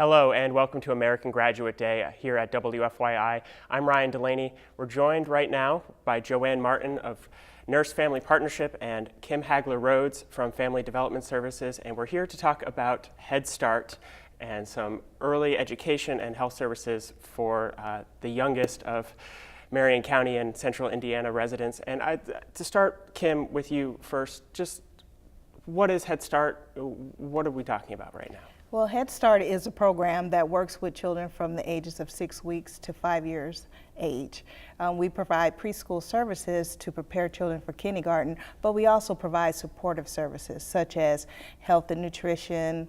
Hello and welcome to American Graduate Day here at WFYI. I'm Ryan Delaney. We're joined right now by Joanne Martin of Nurse Family Partnership and Kim Hagler-Rhodes from Family Development Services, and we're here to talk about Head Start and some early education and health services for the youngest of Marion County and Central Indiana residents. And to start, Kim, with you first, just what is Head Start? What are we talking about right now? Well, Head Start is a program that works with children from the ages of 6 weeks to 5 years age. We provide preschool services to prepare children for kindergarten, but we also provide supportive services such as health and nutrition,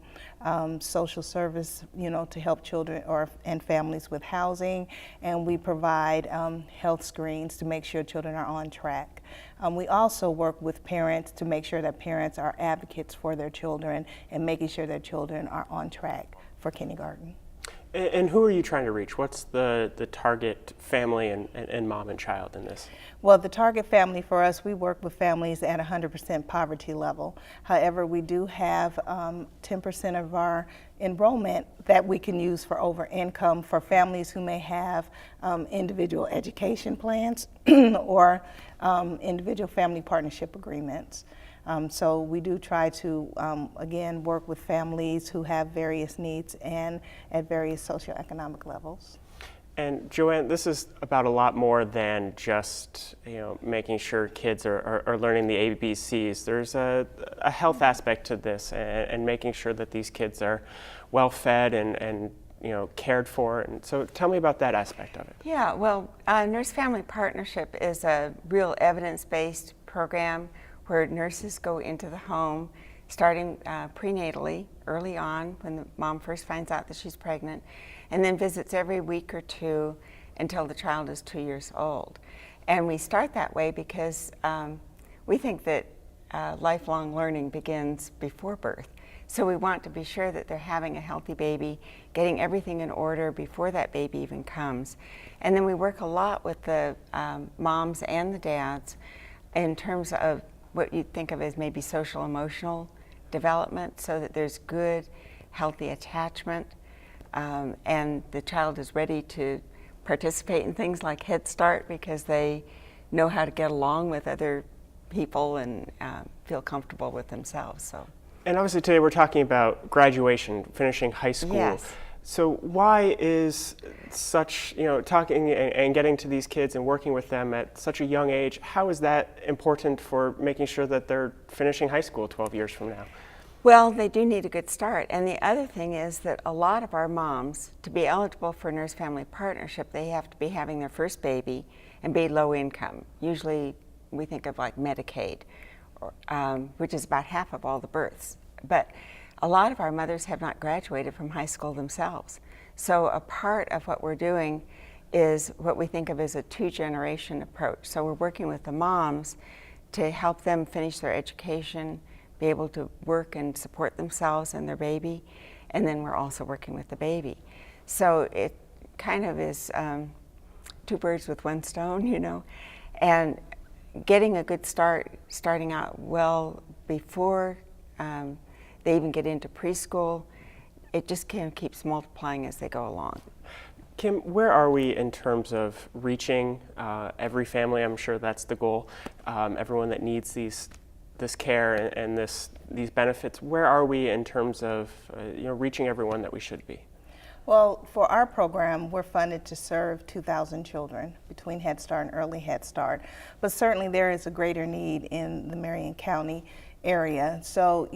social service, to help children and families with housing, and we provide health screens to make sure children are on track. We also work with parents to make sure that parents are advocates for their children and making sure their children are on track for kindergarten. And who are you trying to reach? What's the target family and mom and child in this? Well, the target family for us, we work with families at 100% poverty level. However, we do have 10% of our enrollment that we can use for over income for families who may have individual education plans or individual family partnership agreements. So we do try to, again, work with families who have various needs and at various socioeconomic levels. And Joanne, this is about a lot more than just making sure kids are learning the ABCs. There's a health aspect to this and making sure that these kids are well fed and cared for. And so tell me about that aspect of it. Yeah, well, Nurse Family Partnership is a real evidence-based program where nurses go into the home starting prenatally, early on when the mom first finds out that she's pregnant, and then visits every week or two until the child is 2 years old. And we start that way because we think that lifelong learning begins before birth. So we want to be sure that they're having a healthy baby, getting everything in order before that baby even comes. And then we work a lot with the moms and the dads in terms of what you think of as maybe social emotional development, so that there's good, healthy attachment, and the child is ready to participate in things like Head Start because they know how to get along with other people and feel comfortable with themselves. So. And obviously today we're talking about graduation, finishing high school. Yes. So why is such, talking and getting to these kids and working with them at such a young age, how is that important for making sure that they're finishing high school 12 years from now? Well, they do need a good start. And the other thing is that a lot of our moms, to be eligible for Nurse Family Partnership, they have to be having their first baby and be low income. Usually we think of like Medicaid, which is about half of all the births. But a lot of our mothers have not graduated from high school themselves. So a part of what we're doing is what we think of as a two-generation approach. So we're working with the moms to help them finish their education, be able to work and support themselves and their baby, and then we're also working with the baby. So it kind of is two birds with one stone, and getting a good start, starting out well before they even get into preschool, it just kind of keeps multiplying as they go along. Kim, where are we in terms of reaching every family? I'm sure that's the goal. Everyone that needs this care and these benefits. Where are we in terms of reaching everyone that we should be? Well, for our program, we're funded to serve 2,000 children between Head Start and Early Head Start. But certainly there is a greater need in the Marion County area. So,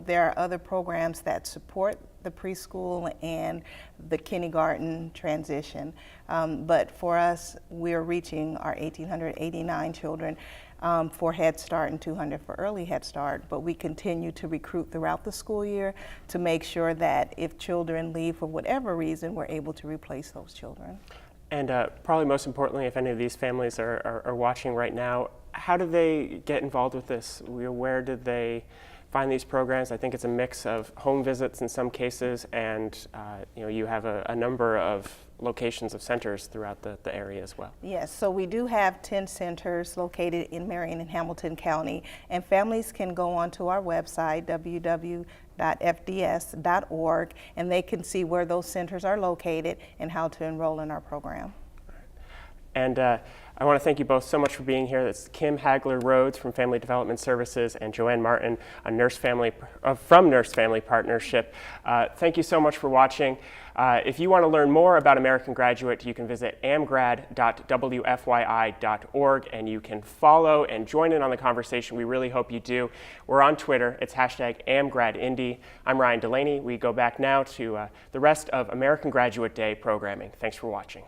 there are other programs that support the preschool and the kindergarten transition. But for us, we're reaching our 1,889 children for Head Start and 200 for Early Head Start. But we continue to recruit throughout the school year to make sure that if children leave for whatever reason, we're able to replace those children. And probably most importantly, if any of these families are watching right now, how do they get involved with this? Where did they find these programs? I think it's a mix of home visits in some cases, and you have a number of locations of centers throughout the area as well. Yes, so we do have 10 centers located in Marion and Hamilton County, and families can go onto our website, www.fds.org, and they can see where those centers are located and how to enroll in our program. And I want to thank you both so much for being here. That's Kim Hagler-Rhodes from Family Development Services and Joanne Martin, from Nurse Family Partnership. Thank you so much for watching. If you want to learn more about American Graduate, you can visit amgrad.wfyi.org, and you can follow and join in on the conversation. We really hope you do. We're on Twitter. It's #AmGradIndy. I'm Ryan Delaney. We go back now to the rest of American Graduate Day programming. Thanks for watching.